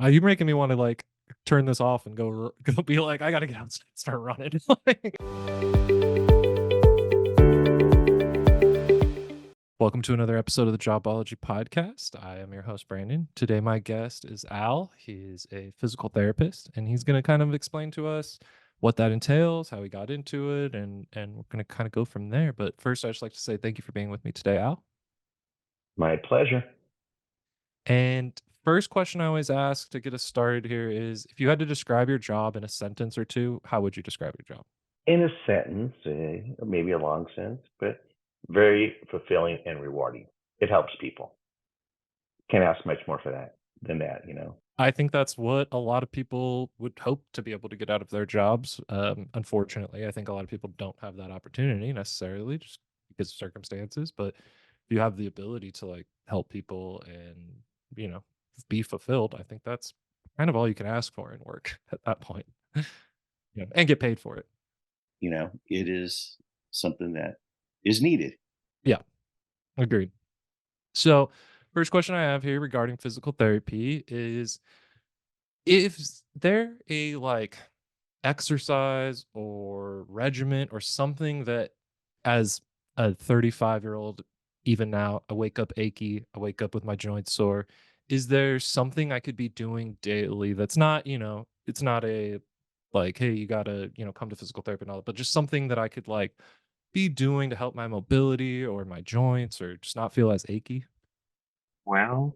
You're making me want to like turn this off and go be like, I gotta get outside and start running. Like, welcome to another episode of the Jobology podcast. I am your host, Brandon. Today, my guest is Al. He is a physical therapist, and he's going to kind of explain to us what that entails, how he got into it, and we're going to kind of go from there. But first, I'd just like to say thank you for being with me today, Al. My pleasure. And first question I always ask to get us started here is, if you had to describe your job in a sentence or two, how would you describe your job? In a sentence, maybe a long sentence, but very fulfilling and rewarding. It helps people. Can't ask much more for that than that. I think that's what a lot of people would hope to be able to get out of their jobs. Unfortunately, I think a lot of people don't have that opportunity necessarily just because of circumstances. But if you have the ability to like help people and, you know, be fulfilled, I think that's kind of all you can ask for in work at that point. And get paid for it. It is something that is needed. Yeah, agreed. So, first question I have here regarding physical therapy is there a like exercise or regimen or something that, as a 35-year-old, even now, I wake up achy, I wake up with my joints sore. Is there something I could be doing daily that's not, it's not a like, hey, you gotta, come to physical therapy and all that, but just something that I could like be doing to help my mobility or my joints or just not feel as achy? Well,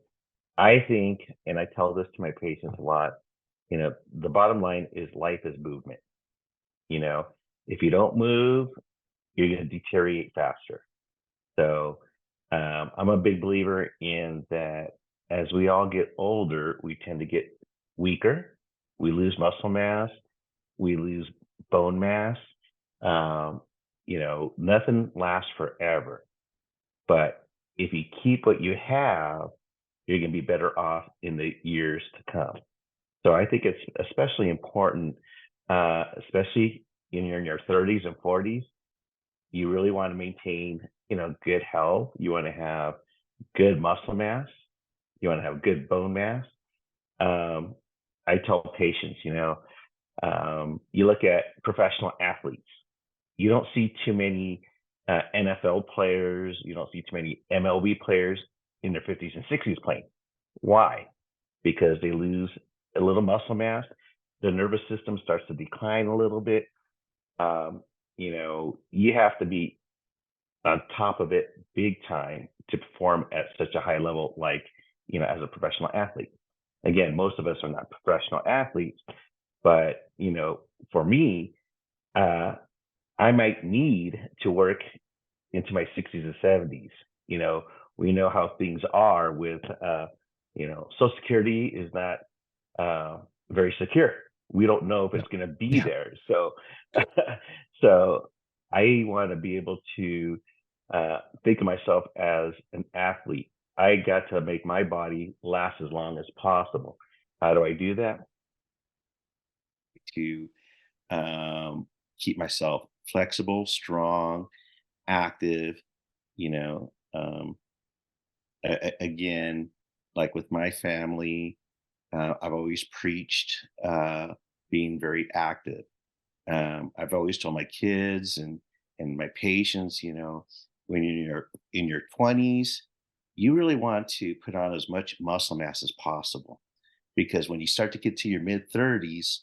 I think, and I tell this to my patients a lot, the bottom line is life is movement. You know, if you don't move, you're going to deteriorate faster. So I'm a big believer in that as we all get older, we tend to get weaker. We lose muscle mass, we lose bone mass. Um, Nothing lasts forever. But if you keep what you have, you're going to be better off in the years to come. So I think it's especially important, especially in your 30s and 40s. You really want to maintain, good health. You want to have good muscle mass. You want to have good bone mass. Um, I tell patients, you look at professional athletes. You don't see too many NFL players. You don't see too many MLB players in their 50s and 60s playing. Why? Because they lose a little muscle mass. The nervous system starts to decline a little bit. You have to be on top of it big time to perform at such a high level, like, as a professional athlete. Again, most of us are not professional athletes, but, for me, I might need to work into my 60s and 70s. You know, we know how things are with, Social Security is not very secure. We don't know if No. it's going to be Yeah. there. So, so I want to be able to think of myself as an athlete. I got to make my body last as long as possible. How do I do that? To keep myself flexible, strong, active. You know, um, again, like with my family, I've always preached being very active. I've always told my kids and my patients, when you're in your 20s, you really want to put on as much muscle mass as possible, because when you start to get to your mid 30s,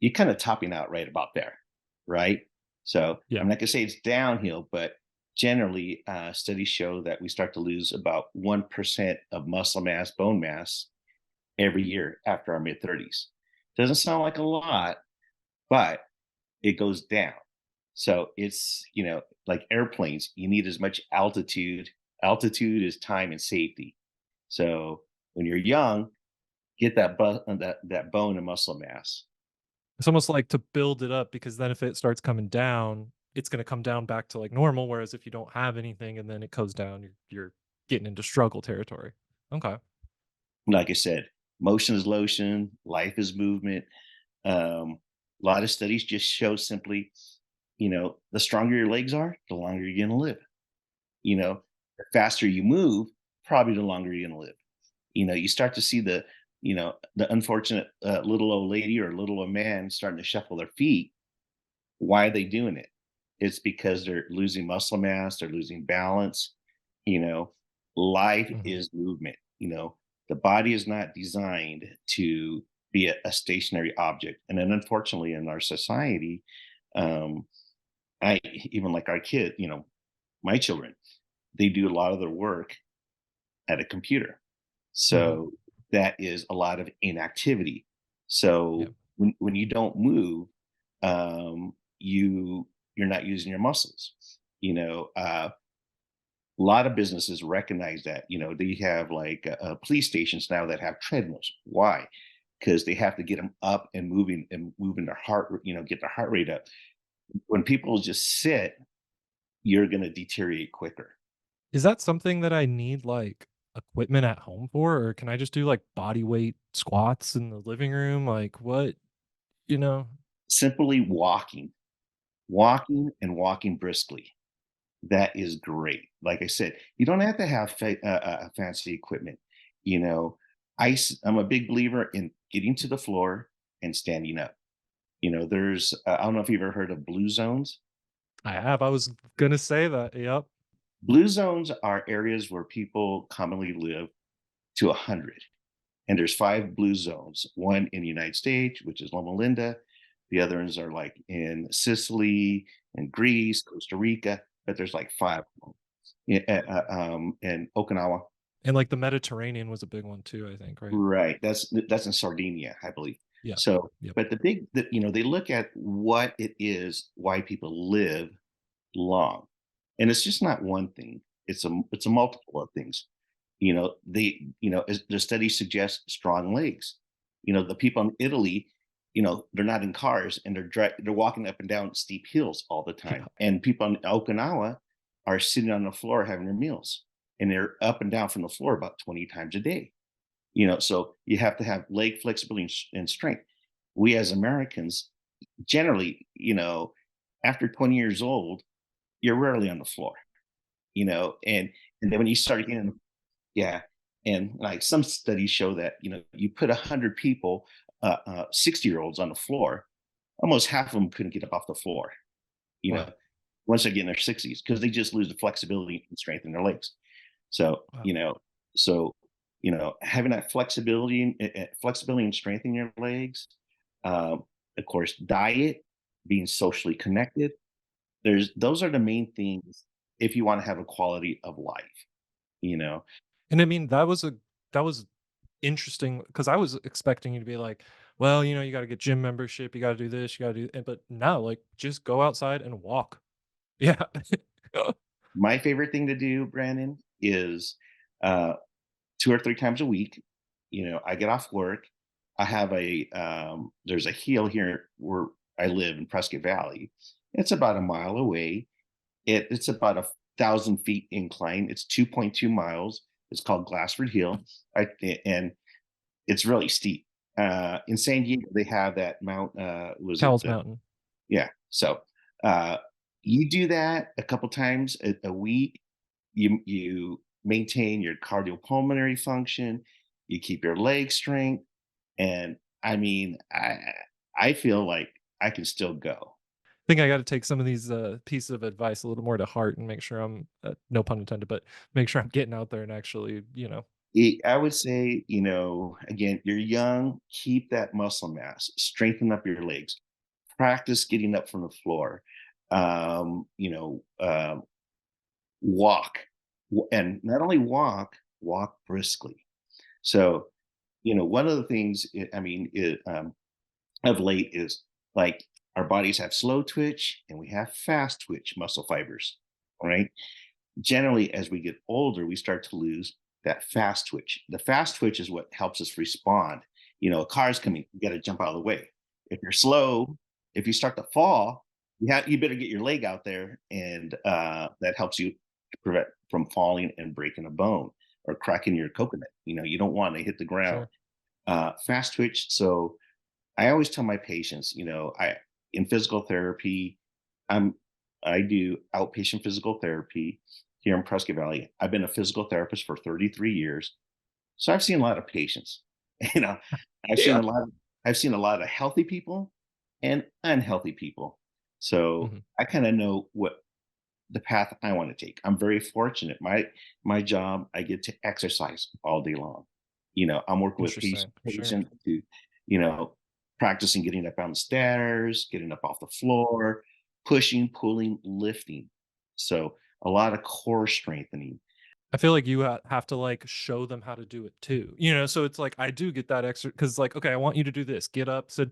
you're kind of topping out right about there, right? So Yeah. I'm not going to say it's downhill, but generally, studies show that we start to lose about 1% of muscle mass, bone mass every year after our mid 30s. Doesn't sound like a lot, but it goes down. So it's, like airplanes, you need as much altitude. Altitude is time and safety. So when you're young, get that bone and muscle mass. It's almost like to build it up, because then if it starts coming down, it's gonna come down back to, like, normal, whereas if you don't have anything and then it goes down, you're getting into struggle territory. Okay. Like I said, motion is lotion, life is movement. A lot of studies just show simply, the stronger your legs are, the longer you're going to live. The faster you move, probably the longer you're going to live. You start to see the unfortunate little old lady or little old man starting to shuffle their feet. Why are they doing it? It's because they're losing muscle mass, they're losing balance. You know, life Mhm. is movement. The body is not designed to be a stationary object. And then, unfortunately, in our society, um, I even like our kid, my children, they do a lot of their work at a computer. Mhm. So that is a lot of inactivity. Yep. So when you don't move, you're not using your muscles. A lot of businesses recognize that. They have like police stations now that have treadmills. Why? Because they have to get them up and moving their heart. Get their heart rate up. When people just sit, you're going to deteriorate quicker. Is that something that I need, like, equipment at home for, or can I just do, like, body weight squats in the living room? Like, what you know? Simply walking briskly. That is great. Like I said, you don't have to have fancy equipment. You know, I'm a big believer in getting to the floor and standing up. There's I don't know if you've ever heard of blue zones. I have, I was gonna say that, yep. Blue zones are areas where people commonly live to 100. And there's 5 blue zones, one in the United States, which is Loma Linda. The other ones are like in Sicily and Greece, Costa Rica, but there's like 5 of them. And Okinawa. And, like, the Mediterranean was a big one too, I think, right? Right. That's in Sardinia, I believe. Yeah. So, Yep. but they look at what it is, why people live long. And it's just not one thing. It's a multiple of things. As the studies suggest, strong legs. The people in Italy, they're not in cars and they're walking up and down steep hills all the Yeah. time. And people in Okinawa are sitting on the floor having their meals, and they're up and down from the floor about 20 times a day. So you have to have leg flexibility and strength. We as Americans, generally, after 20 years old, you're rarely on the floor, and then when you start getting, yeah, and like some studies show that, you put 100 people, 60-year-olds on the floor, almost half of them couldn't get up off the floor, you know, Wow. once they get in their 60s, because they just lose the flexibility and strength in their legs. So, Wow. so having that flexibility and strength in your legs, um, of course, diet, being socially connected. Those are the main things if you want to have a quality of life. You know, And I mean, that was interesting because I was expecting you to be like, "Well, you gotta get gym membership, you gotta do this, you gotta do," but no, like, just go outside and walk. Yeah. my favorite thing to do, Brandon, is uh, 2 or 3 times a week. I get off work. I have there's a hill here where I live in Prescott Valley. It's about a mile away. It's about 1,000 feet incline. It's 2.2 miles. It's called Glassford Hill, and it's really steep. In San Diego, they have that mount. Was it Cowles Mountain. Yeah. So uh, you do that a couple times a week. You maintain your cardiopulmonary function. You keep your leg strength, and I mean, I feel like I can still go. Think I gotta take some of these, pieces of advice a little more to heart and make sure I'm, no pun intended, but make sure I'm getting out there and actually, I would say, again, you're young. Keep that muscle mass. Strengthen up your legs. Practice getting up from the floor. Um, you know, um, Walk, and not only walk briskly. So, one of the things of late is like our bodies have slow twitch and we have fast twitch muscle fibers, right? Generally, as we get older, we start to lose that fast twitch. The fast twitch is what helps us respond. A car's coming, you got to jump out of the way. If you're slow, if you start to fall, you better get your leg out there, and that helps you to prevent from falling and breaking a bone or cracking your coconut. You don't want to hit the ground. sure. Fast twitch. So I always tell my patients, I in physical therapy, I'm I do outpatient physical therapy here in Prescott Valley. I've been a physical therapist for 33 years. So I've seen a lot of patients. You know, I've seen Yeah. a lot of I've seen a lot of healthy people and unhealthy people. So Mhm. I kind of know what the path I want to take. I'm very fortunate. My job, I get to exercise all day long. I'm working with Interesting. Sure. patient to, you know, practicing getting up on the stairs, getting up off the floor, pushing, pulling, lifting. So a lot of core strengthening. I feel like you have to, like, show them how to do it too, so it's like, I do get that extra because, like, "Okay, I want you to do this. Get up, sit,"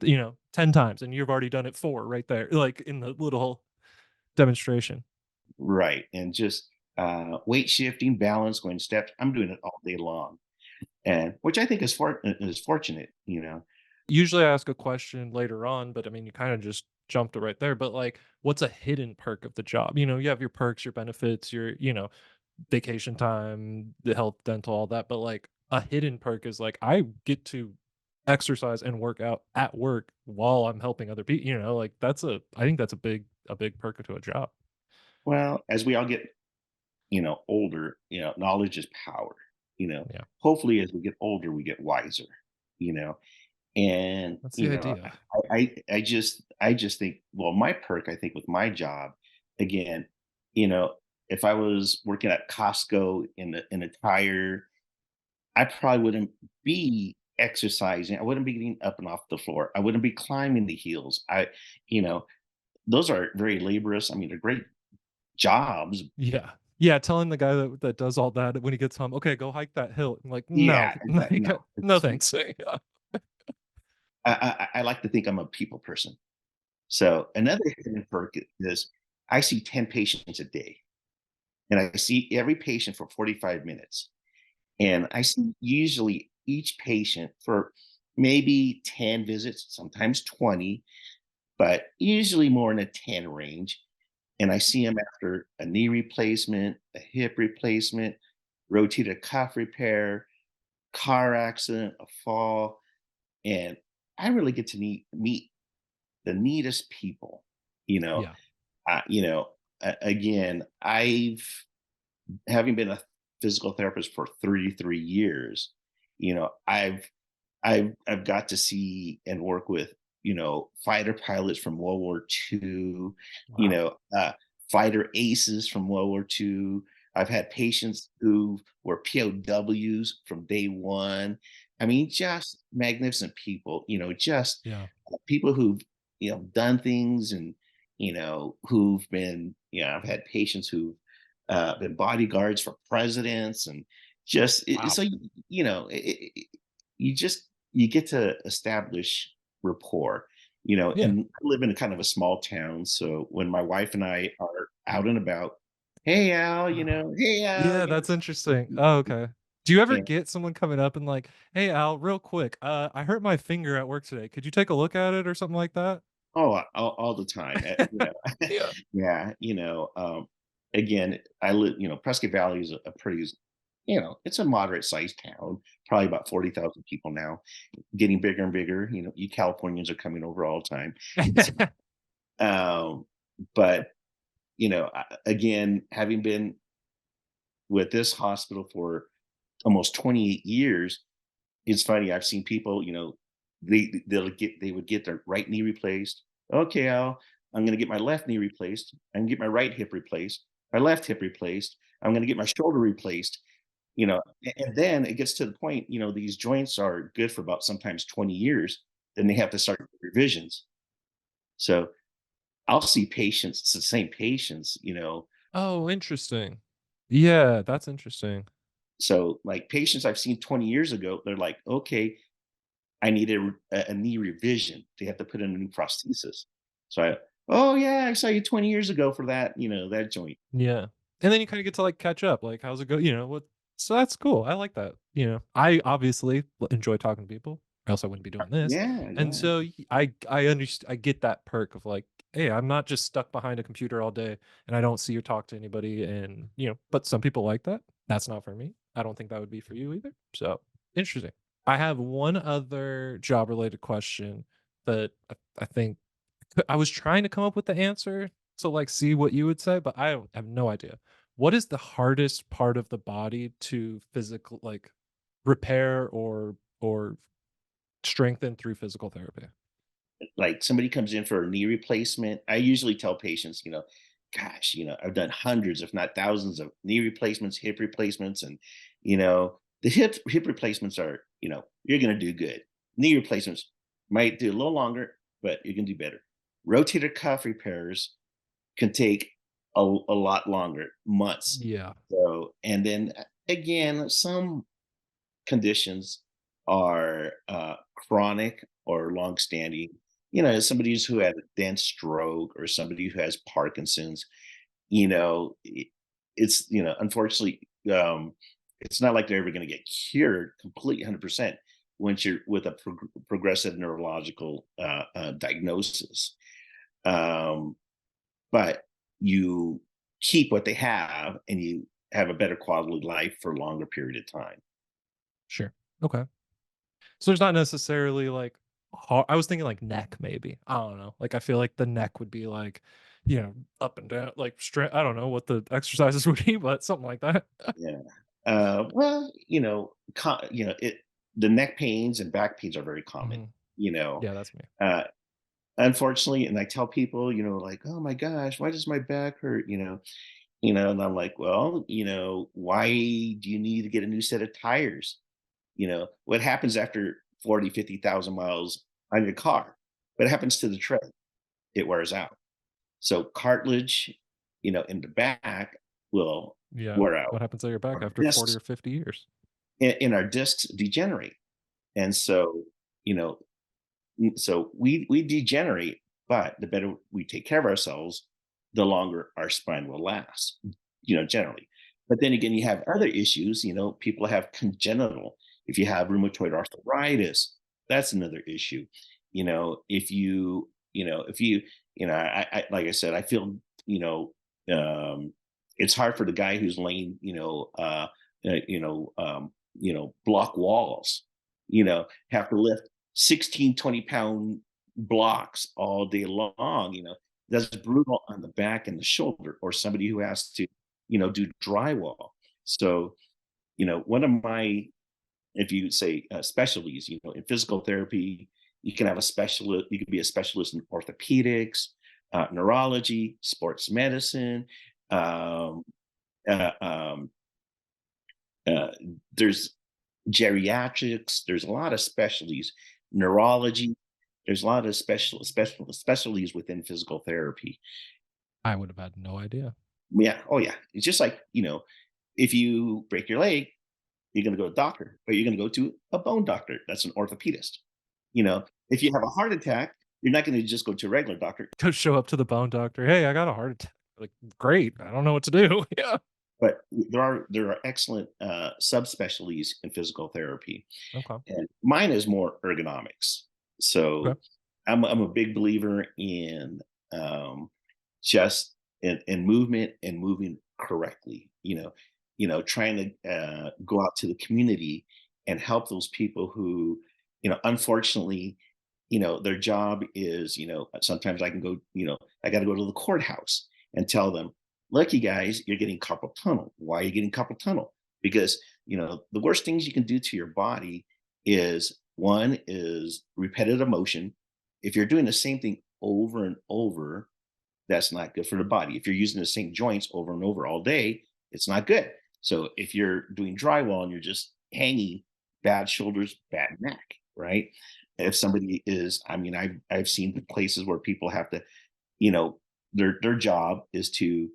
10 times, and you've already done it 4 right there, like, in the little demonstration. Right. And just weight shifting, balance, going steps. I'm doing it all day long. And which I think is fortunate. Usually, I ask a question later on, but, I mean, you kinda just jumped it right there, but, like, what's a hidden perk of the job? You have your perks, your benefits, your vacation time, the health, dental, all that, but, like, a hidden perk is, like, I get to exercise and work out at work while I'm helping other people. Like, I think that's a big perk to a job. Well, as we all get older, knowledge is power. You know, Yeah, hopefully as we get older, we get wiser, you know, and that's the idea. I just think, well, my perk, I think with my job, again, you know, if I was working at Costco in a tire, I probably wouldn't be exercising. I wouldn't be getting up and off the floor. I wouldn't be climbing the hills. You know, those are very laborious. I mean, they're great jobs. Yeah. Yeah, telling the guy that does all that when he gets home, "Okay, go hike that hill." I'm like, "No, Yeah, exactly. No, no it's thanks." Yeah. I like to think I'm a people person. So another hidden perk is I see 10 patients a day, and I see every patient for 45 minutes. And I see usually each patient for maybe 10 visits, sometimes 20, but usually more in a 10 range. And I see them after a knee replacement, a hip replacement, rotator cuff repair, car accident, a fall. And I really get to meet the neatest people, you know. Yeah. Again, having been a physical therapist for 33 years, I've got to see and work with, fighter pilots from World War II, you Wow. know, uh, fighter aces from World War II. I've had patients who were POWs from day one. I mean, just magnificent people, just Yeah. people who've, done things and, who've been, I've had patients who've been bodyguards for presidents and so, Wow. you just you get to establish rapport, Yeah. and I live in a kind of a small town. So when my wife and I are out and about, hey Al, Ah. hey Al, Yeah, that's interesting. Oh, okay. Do you ever yeah. get someone coming up and like, "Hey, Al, real quick, I hurt my finger at work today. Could you take a look at it?" or something like that? Oh, all the time. Yeah. Yeah, again, I live, Prescott Valley is a pretty, it's a moderate sized town, probably about 40,000 people now, getting bigger and bigger. You Californians are coming over all the time. So, um, but, again, having been with this hospital for almost 28 years, it's funny. I've seen people, they would get their right knee replaced. Okay, Al, I'm going to get my left knee replaced. I'm going to get my right hip replaced. My left hip replaced. I'm going to get my shoulder replaced. And then it gets to the point. These joints are good for about sometimes 20 years. Then they have to start revisions. So I'll see patients. It's the same patients. Oh, interesting. Yeah, that's interesting. So like patients I've seen 20 years ago, they're like, okay, I need a knee revision. They have to put in a new prosthesis. So oh yeah, I saw you 20 years ago for that, that joint. Yeah. And then you kinda get to, like, catch up, like, "How's it go?" What so that's cool, I like that. I obviously enjoy talking to people, or else I wouldn't be doing this, Yeah, and yeah. so I get that perk of, like, "Hey, I'm not just stuck behind a computer all day, and I don't see or talk to anybody," but some people like that. That's not for me. I don't think that would be for you either, so, interesting. I have one other job-related question that I think I was trying to come up with the answer to, like, see what you would say, but I don't have no idea. What is the hardest part of the body to physical like, repair or Strengthen through physical therapy. Like somebody comes in for a knee replacement, I usually tell patients, gosh, I've done hundreds, if not thousands of knee replacements, hip replacements, and the hip replacements are, you're going to do good. Knee replacements might do a little longer, but you can do better. Rotator cuff repairs can take a lot longer, months. Yeah. So, and then again, some conditions are chronic or long-standing. Somebody who had a dense stroke or somebody who has Parkinson's. It's unfortunately, it's not like they're ever going to get cured completely 100% once you're with a progressive neurological diagnosis. Um, but you keep what they have, and you have a better quality of life for a longer period of time. Sure. Okay. So there's not necessarily like I was thinking like neck maybe. I don't know. Like I feel like the neck would be like, up and down, like straight. I don't know what the exercises would be, but something like that. Yeah. Well, it the neck pains and back pains are very common. Mhm. You know, Yeah, that's me. uh, unfortunately, and I tell people, like, oh my gosh, why does my back hurt? And I'm like, well, why do you need to get a new set of tires? What happens after 40, 50,000 miles on your car? What happens to the tread? It wears out. So cartilage, in the back will Yeah. wear out. What happens to your back Our after 40 discs or 50 years? and our discs degenerate. And so, you know, so we degenerate, but the better we take care of ourselves, the longer our spine will last, generally. But then again, you have other issues, people have congenital. If you have rheumatoid arthritis, that's another issue. If you, like I said, I feel, um, it's hard for the guy who's laying, block walls, have to lift 16, 20-pound blocks all day long. That's brutal on the back and the shoulder, or somebody who has to, do drywall. So, one of my, if you say specialties, in physical therapy, you can have a specialist, you can be a specialist in orthopedics, neurology, sports medicine. Um, uh, um, uh, there's geriatrics. There's a lot of specialties, neurology. There's a lot of specialties within physical therapy. I would have had no idea. Yeah. Oh, yeah. It's just like, if you break your leg, you're going to go to a doctor, but you're going to go to a bone doctor. That's an orthopedist. If you have a heart attack, you're not going to just go to a regular doctor. Go show up to the bone doctor. Hey, I got a heart attack. Like, great. I don't know what to do. Yeah. But there are excellent subspecialties in physical therapy, Okay. and mine is more ergonomics. Okay. So I'm a big believer in um, just in movement and moving correctly. Trying to go out to the community and help those people who, unfortunately, their job is, sometimes I can go, I got to go to the courthouse and tell them, look, you guys, you're getting carpal tunnel. Why are you getting carpal tunnel? Because, the worst things you can do to your body is, one is repetitive motion. If you're doing the same thing over and over, that's not good for the body. If you're using the same joints over and over all day, it's not good. So if you're doing drywall and you're just hanging, bad shoulders, bad neck, right? If somebody is, I mean, I've seen places where people have to, you know, their job is to,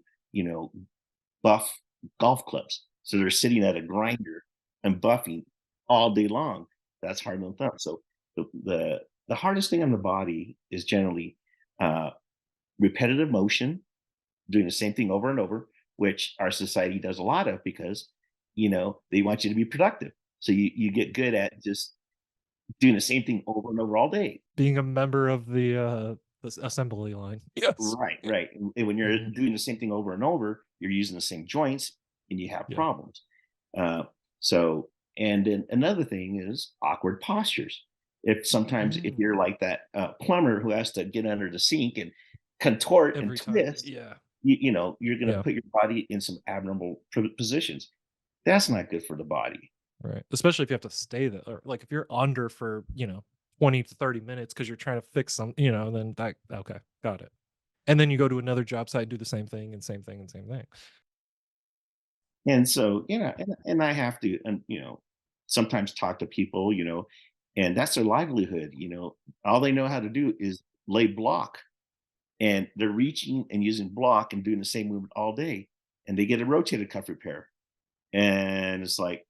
buff golf clubs. So they're sitting at a grinder and buffing all day long. That's hard on the thumb. So the hardest thing on the body is generally uh, repetitive motion, doing the same thing over and over, which our society does a lot of because, they want you to be productive. So you get good at just doing the same thing over and over all day. Being a member of the assembly line. Yes. Right, right. And when you're Mhm. doing the same thing over and over, you're using the same joints and you have Yeah. problems. Uh, so, and then another thing is awkward postures. If Mm. you're like that plumber who has to get under the sink and contort and Every time. twist, Yeah. you're going to Yeah. put your body in some abnormal positions. That's not good for the body. Right. Especially if you have to stay there, or like if you're under for, 20 to 30 minutes because you're trying to fix some, you know, then that, okay, got it. And then you go to another job site and do the same thing and same thing and same thing. And so, and I have to, and sometimes talk to people, and that's their livelihood. All they know how to do is lay block, and they're reaching and using block and doing the same movement all day, and they get a rotator cuff repair, and it's like,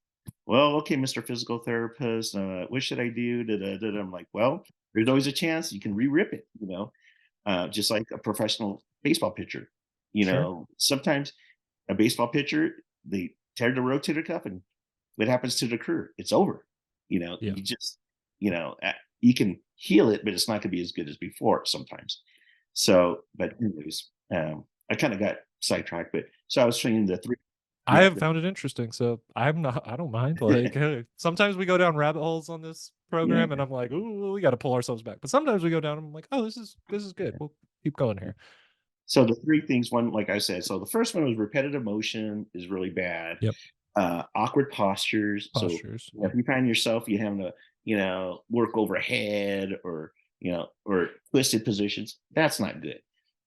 well, okay, Mr. Physical Therapist, what should I do? Da, da, da, da. I'm like, well, there's always a chance you can re-rip it, just like a professional baseball pitcher. Sure. Sometimes a baseball pitcher, they tear the rotator cuff, and what happens to the career? It's over. Yeah. You just, you can heal it, but it's not going to be as good as before sometimes. So, but anyways, I kind of got sidetracked, but so I was training the three. I Yeah. have found it interesting, so I don't mind. Like, sometimes we go down rabbit holes on this Yeah. program, and I'm like, ooh, we got to pull ourselves back. But sometimes we go down, and I'm like, oh, this is good. We'll keep going here. So the three things, one, like I said, so the first one was repetitive motion is really bad. Yep. Awkward postures. So Postures. if you find yourself you having to, work overhead, or twisted positions, that's not good.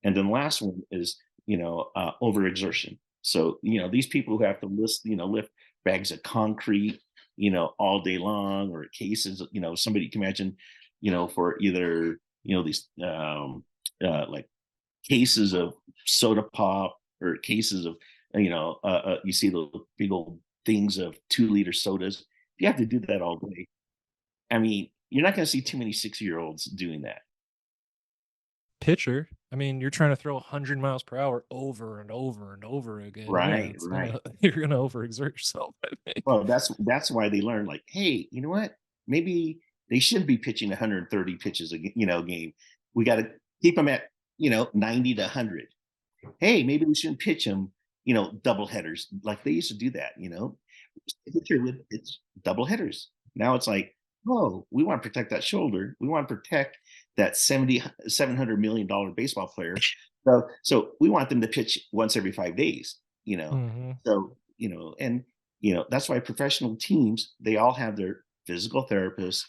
And then last one is, overexertion. So, these people who have to lift bags of concrete, all day long, or cases, somebody you can imagine, for either, these like cases of soda pop, or cases of, you see those big old things of 2-liter sodas. You have to do that all day. I mean, you're not going to see too many 6-year-olds doing that. Pitcher. I mean, you're trying to throw 100 miles per hour over and over and over again. Yeah, Right, it's right. gonna you're gonna overexert yourself, I think. Well, that's why they learn, like, hey, you know what? Maybe they shouldn't be pitching 130 pitches game. We got to keep them at 90 to 100. Hey, maybe we shouldn't pitch them, double headers like they used to do that. It's double headers. Now it's like, oh, we want to protect that shoulder. We want to protect that $700 million baseball player. So we want them to pitch once every 5 days. Mhm. So and that's why professional teams, they all have their physical therapists,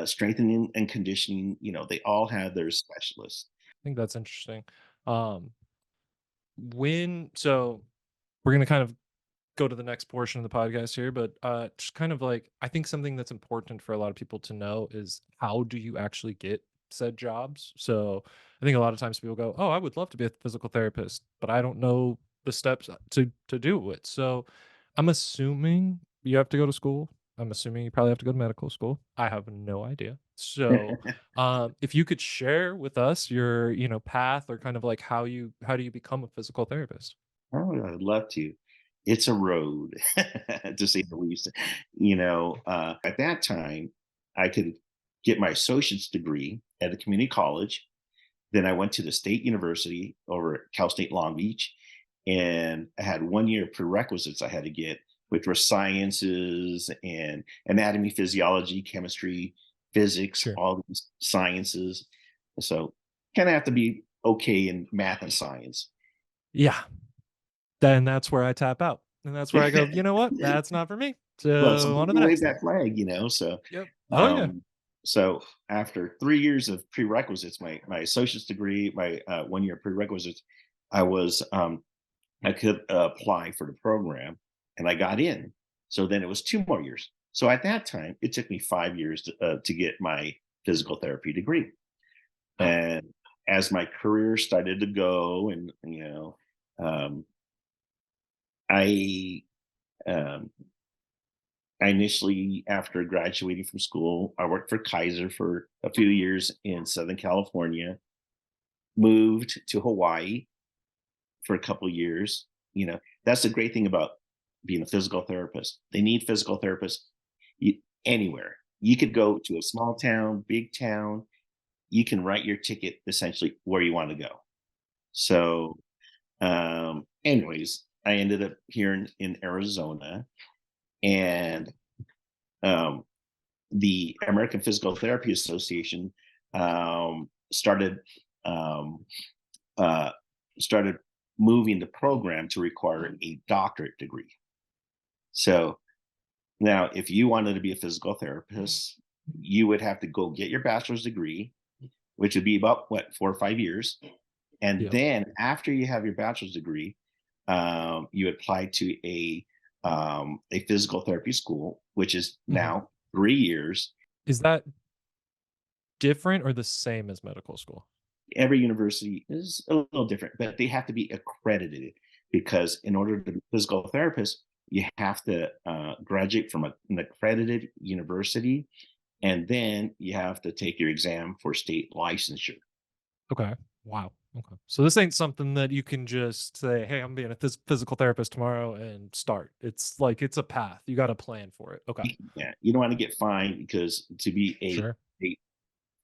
strengthening and conditioning. They all have their specialists. I think that's interesting. Um, when so we're gonna kind of go to the next portion of the podcast here, but just kind of like I think something that's important for a lot of people to know is how do you actually get said jobs? So I think a lot of times people go, "Oh, I would love to be a physical therapist, but I don't know the steps to do it." So I'm assuming you have to go to school. I'm assuming you probably have to go to medical school. I have no idea. So if you could share with us your, path or kind of like how do you become a physical therapist? Oh, I'd love to. It's a road, to say the least. At that time, I could get my associate's degree at a community college. Then I went to the state university over at Cal State Long Beach, and I had 1 year prerequisites I had to get, which were sciences and anatomy, physiology, chemistry, physics, Sure. all these sciences. So kind of have to be okay in math and science. Yeah. Then that's where I tap out. And that's where I go, "You know what? That's not for me." Well, some So on to the people wave next thing. that flag, so Yep. Oh, yeah. um, so after 3 years of prerequisites, my associate's degree, my 1 year prerequisites, I was I could apply for the program, and I got in. So then it was 2 more years. So at that time, it took me 5 years to get my physical therapy degree. And as my career started to go, and um, I um, I initially, after graduating from school, I worked for Kaiser for a few years in Southern California, moved to Hawaii for a couple years. That's the great thing about being a physical therapist. They need physical therapists anywhere. You could go to a small town, big town. You can write your ticket essentially where you want to go. So, anyways, I ended up here in Arizona, and um, the American Physical Therapy Association started um, uh, started moving the program to require a doctorate degree. So now, if you wanted to be a physical therapist, you would have to go get your bachelor's degree, which would be about what, 4 or 5 years. And Yep. then after you have your bachelor's degree, you apply to a physical therapy school, which is Mhm. now 3 years. Is that different or the same as medical school? Every university is a little different, but they have to be accredited because in order to be a physical therapist, you have to graduate from an accredited university, and then you have to take your exam for state licensure. Okay. Wow. Okay. So this ain't something that you can just say, "Hey, I'm being a physical therapist tomorrow," and start. It's like it's a path. You got to plan for it. Okay. Yeah, you don't want to get fined because to be Sure. a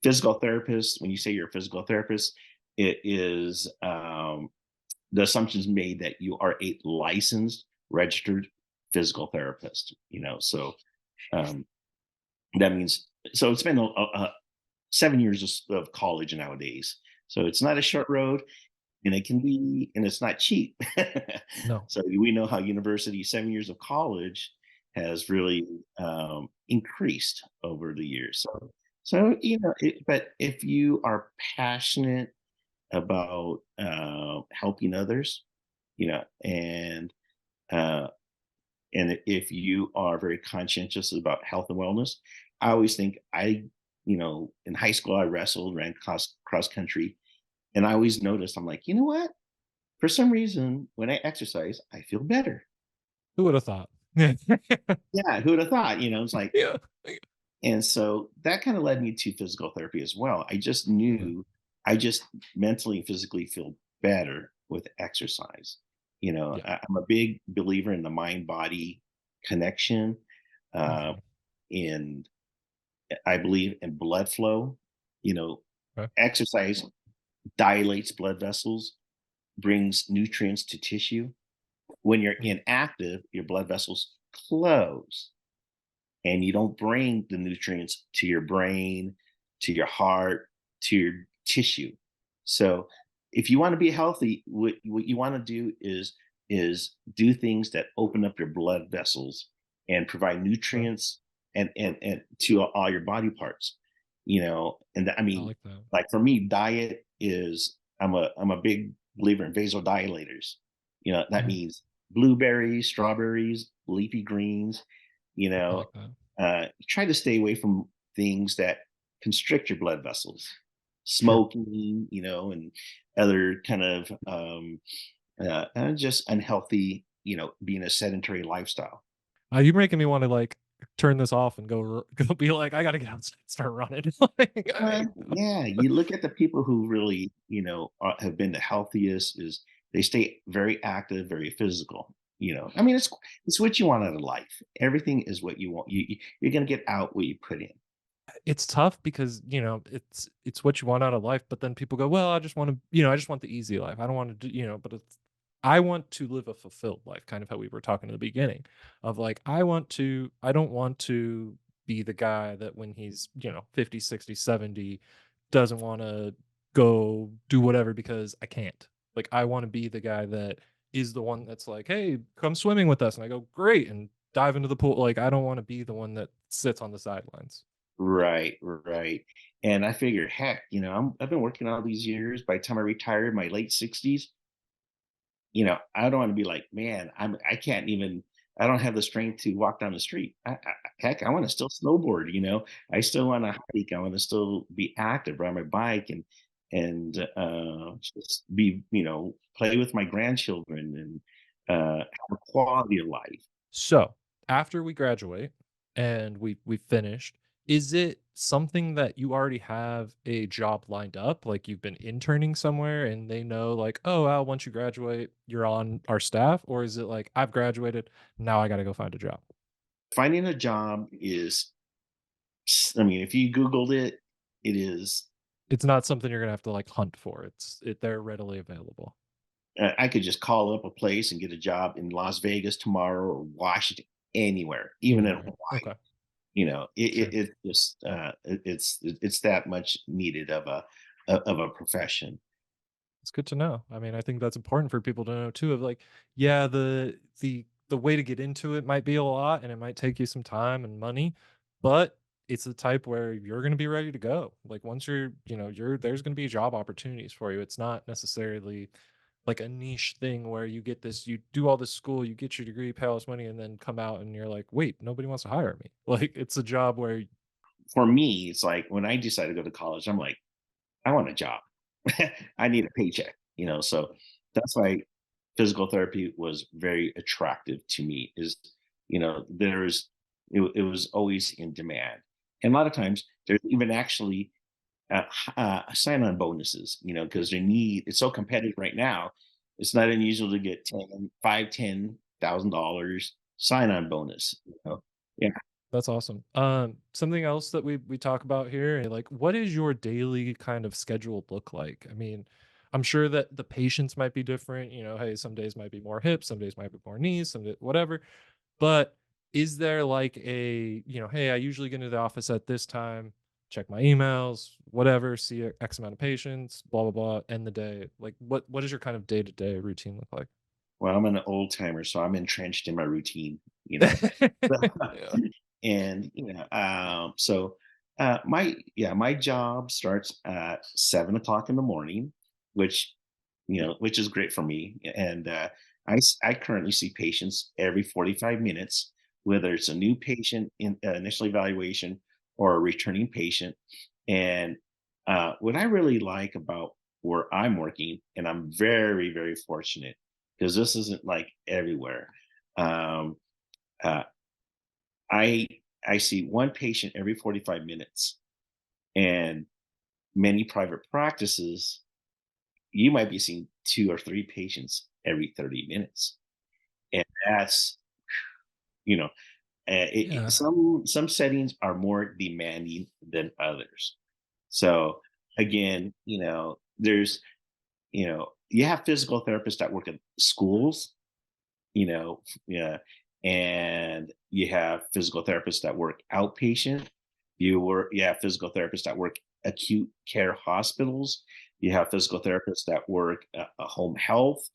physical therapist, when you say you're a physical therapist, it is the assumptions made that you are a licensed, registered physical therapist. So um, that means so it's been 7 years of college nowadays. So it's not a short road, and it's not cheap. No. So we know how university 7 years of college has really increased over the years. So but if you are passionate about helping others, and uh, if you are very conscientious about health and wellness, I always think in high school I wrestled, ran cross country, and I always noticed I'm like, you know what? For some reason, when I exercise, I feel better. Who would have thought? Yeah. Yeah, who would have thought? It's like, Yeah. and so that kind of led me to physical therapy as well. I just Okay. knew I just mentally and physically feel better with exercise. Yeah. I'm a big believer in the mind body connection. Uh, Mhm. and I believe in blood flow. You know, Okay. Exercise dilates blood vessels, brings nutrients to tissue. When you're Mm. inactive, your blood vessels close and you don't bring the nutrients to your brain, to your heart, to your tissue. So if you want to be healthy, what you want to do is do things that open up your blood vessels and provide Okay. nutrients and to all your body parts. I I mean, like that. like for me, diet is I'm a big believer in vasodilators. That Mhm. means blueberries, strawberries, leafy greens, you I know, like that. try to stay away from things that constrict your blood vessels, Sure. smoking, and other kind of just unhealthy, being a sedentary lifestyle. You making me wanna, like, turn this off and go be like, "I gotta get outside and start running." Like, I Yeah, you look at the people who really, have been the healthiest is they stay very active, very physical. I mean, it's what you want out of life. Everything is what you want. You're gonna get out what you put in. it's tough because, it's what you want out of life, but then people go, "Well, I just wanna I just want the easy life. I don't wanna do" but it's I want to live a fulfilled life, kind of how we were talking in the beginning of, like, I don't want to be the guy that when he's, 50, 60, 70 doesn't wanna go do whatever because I can't. Like, I wanna be the guy that is the one that's like, "Hey, come swimming with us," and I go, "Great," and dive into the pool. Like, I don't wanna be the one that sits on the sidelines. Right, right. And I figure, heck, I've been working all these years. By the time I retire in my late 60s, I don't want to be like, man, I can't even. I don't have the strength to walk down the street. Heck, I want to still snowboard. I still want to hike. I want to still be active, ride my bike, and just be, play with my grandchildren and have a quality of life. So, after we graduate and we finished, is it something that you already have a job lined up? Like you've been interning somewhere and they know like, "Oh, Al, once you graduate, you're on our staff," or is it like, "I've graduated, now I gotta go find a job?" Finding a job is, I mean, if you Googled it, it is. It's not something you're gonna have to like hunt for. They're readily available. I could just call up a place and get a job in Las Vegas tomorrow or Washington, anywhere, even in Anywhere. Hawaii. Okay. Sure. It just it's that much needed of a profession. It's good to know. I mean, I think that's important for people to know too of like, yeah, the way to get into it might be a lot and it might take you some time and money, but it's a type where you're gonna be ready to go. Like, once you're you know, you're there's gonna be job opportunities for you. It's not necessarily like a niche thing where you get this you do all this school, you get your degree, pay all this money, and then come out and you're like, "Wait, nobody wants to hire me." Like, it's a job where For me, it's like when I decided to go to college, I'm like, I want a job. I need a paycheck, so that's why physical therapy was very attractive to me is, it was always in demand. And a lot of times there's even actually sign-on bonuses, because it's so competitive right now. It's not unusual to get 10 sign-on bonus. Yeah. that's awesome. Something else that we talk about here, like, what is your daily kind of schedule look like? I mean, I'm sure that the patients might be different. Hey, some days might be more hips, some days might be more knees, whatever. But is there like hey, I usually get into the office at this time, check my emails, whatever, see X amount of patients, blah blah blah, end the day. Like, what does your kind of day to day routine look like? Well, I'm an old timer, so I'm entrenched in my routine, you know. Yeah. And my job starts at 7 o'clock in the morning, which which is great for me. And I currently see patients every 45 minutes, whether it's a new patient in initial evaluation or a returning patient. And what I really like about where I'm working, and I'm very, very fortunate because this isn't like everywhere. Um, uh, I I see one patient every 45 minutes, and many private practices, you might be seeing 2 or 3 patients every 30 minutes, and that's you know, Yeah. some settings are more demanding than others. So again, you have physical therapists that work at schools, yeah, and you have physical therapists that work outpatient. You have physical therapists that work acute care hospitals. You have physical therapists that work home health.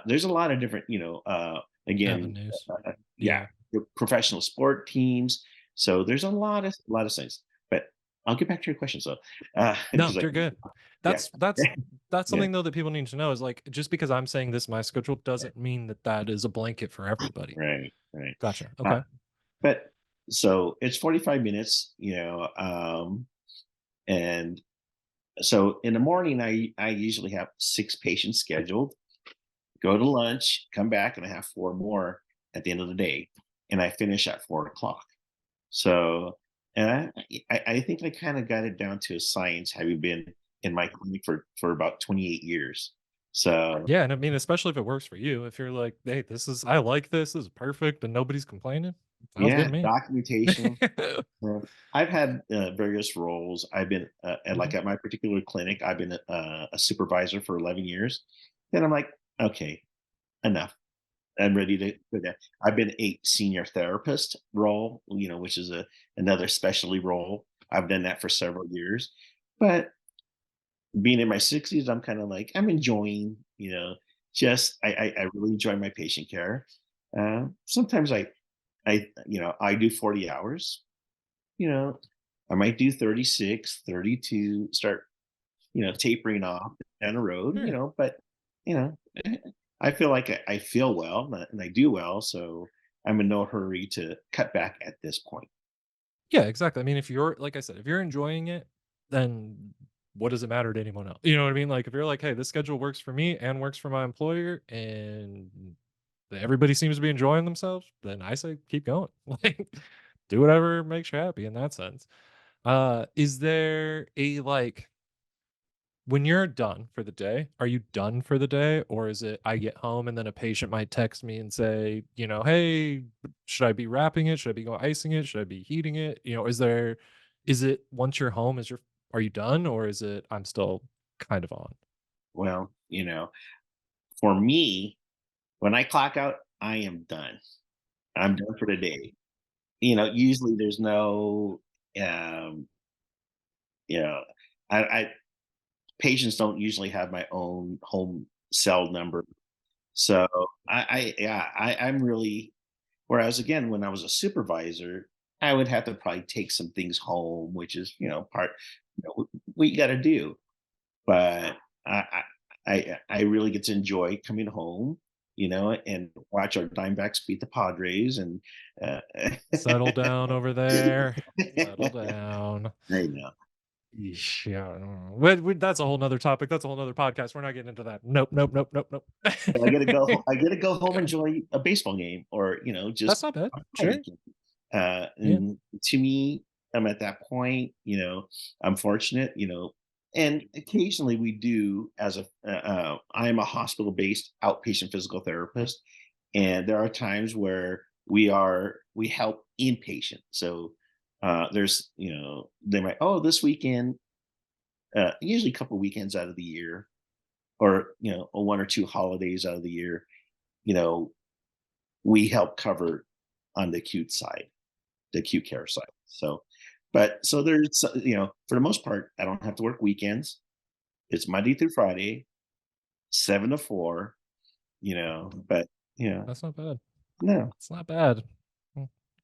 There's a lot of different, again, Avenues. yeah, Yeah. your professional sport teams. So there's a lot of things. But I'll get back to your question. So, No, because you're good. yeah, That's yeah, something though that people need to know is, like, just because I'm saying this my schedule doesn't mean that that is a blanket for everybody. right, right. Gotcha. Uh, Okay. but so it's 45 minutes, and so in the morning, I usually have 6 patients scheduled. Go to lunch, come back, and I have 4 more at the end of the day, and I finish at 4 o'clock. So, and I think I kind of got it down to a science, having been in my clinic for about 28 years. So Yeah, and I mean, especially if it works for you, if you're like, "Hey, I like this is perfect and nobody's complaining." Sounds good yeah, to me. documentation. I've had various roles. I've been Mhm. at my particular clinic. I've been a supervisor for 11 years. Then I'm like, okay, enough. I'm ready to quit that. I've been a senior therapist role, which is another specialty role. I've done that for several years, but being in my 60s, I'm kind of like I'm enjoying, just I really enjoy my patient care. Sometimes I do 40 hours. You know, I might do 36, 32, start, tapering off down the road, Sure. but, you know, eh, I feel like I feel well and I do well. So I'm in no hurry to cut back at this point. Yeah, exactly. I mean, if you're like I said, if you're enjoying it, then what does it matter to anyone else? You know what I mean? Like, if you're like, "Hey, this schedule works for me and works for my employer, and everybody seems to be enjoying themselves," then I say keep going. Like, do whatever makes you happy in that sense. Is there a, like, when you're done for the day, are you done for the day? Or is it I get home and then a patient might text me and say, "Hey, should I be wrapping it? Should I be go icing it? Should I be heating it?" Is it once you're home, are you done, or is it I'm still kind of on? Well, for me, when I clock out, I am done. I'm done for the day. Usually there's no, um, you know, I patients don't usually have my own home cell number. So I'm really, whereas again, when I was a supervisor, I would have to probably take some things home, which is, part, what you got to do. But I really get to enjoy coming home, and watch our Dimebacks beat the Padres, and uh, Settle down over there. Settle down. I know. Yeesh, yeah, I don't know. That's a whole nother topic. That's a whole nother podcast. We're not getting into that. Nope, nope, nope, nope, nope. I get to go. I get to go home and enjoy a baseball game, or That's just not bad. a Friday Sure. game. Yeah. And to me, I'm at that point. I'm fortunate. And occasionally we do as a. I am a hospital-based outpatient physical therapist, and there are times where we help inpatient. So there's they might, oh, this weekend, usually a couple weekends out of the year, or one or two holidays out of the year, you know we help cover on the acute side, the acute care side. So there's, for the most part, I don't have to work weekends. It's Monday through Friday, 7 to 4. But That's not bad. no. It's not bad.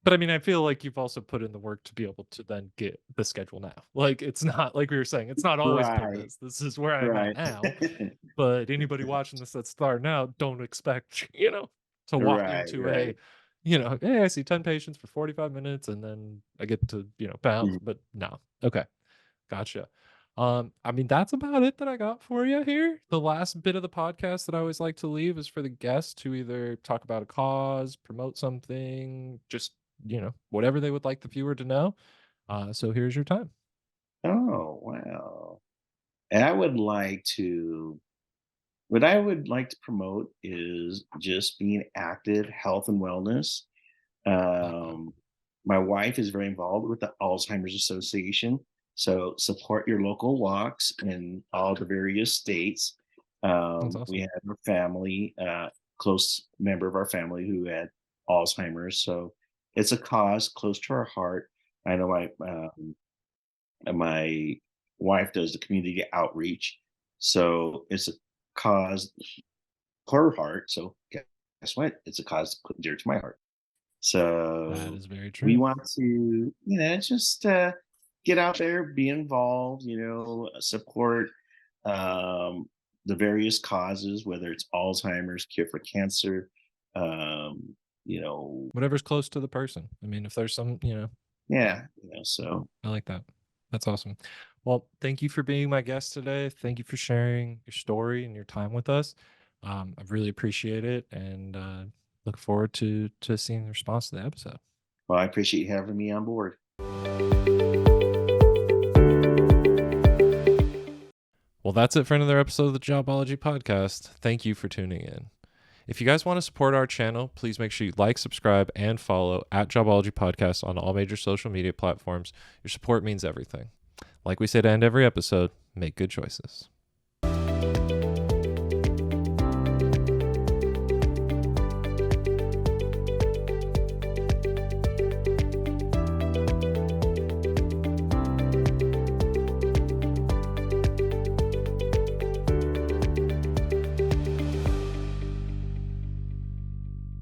But I mean, I feel like you've also put in the work to be able to then get the schedule now. Like, it's not like we were saying, it's not always been Right, this. This is where I'm at right. now. But anybody watching this that's starting out, don't expect, to walk Right, into right. hey, I see 10 patients for 45 minutes and then I get to, bounce. Mhm. But no. Okay. Gotcha. I mean, that's about it that I got for you here. The last bit of the podcast that I always like to leave is for the guests to either talk about a cause, promote something, just, whatever they would like the viewer to know. So here's your time. Oh, wow. And what I would like to promote is just being active, health and wellness. Not bad. Um, my wife is very involved with the Alzheimer's Association. So support your local walks in all the various states. That's We awesome. had a family, close member of our family who had Alzheimer's. So it's a cause close to our heart. I know my wife does the community outreach. So it's a cause her heart. So guess what? It's a cause dear to my heart. That So is very we true. want to, just get out there, be involved, support um, the various causes, whether it's Alzheimer's, cure for cancer, um, you know, Whatever's close to the person. I mean, if there's some, yeah, so I like that. That's awesome. Well, thank you for being my guest today. Thank you for sharing your story and your time with us. I really appreciate it, and look forward to seeing the response to the episode. well, I appreciate you having me on board. Well, that's it for another episode of the Jobology podcast. Thank you for tuning in. If you guys want to support our channel, please make sure you like, subscribe, and follow at Jobology Podcast on all major social media platforms. Your support means everything. Like we say to end every episode, make good choices.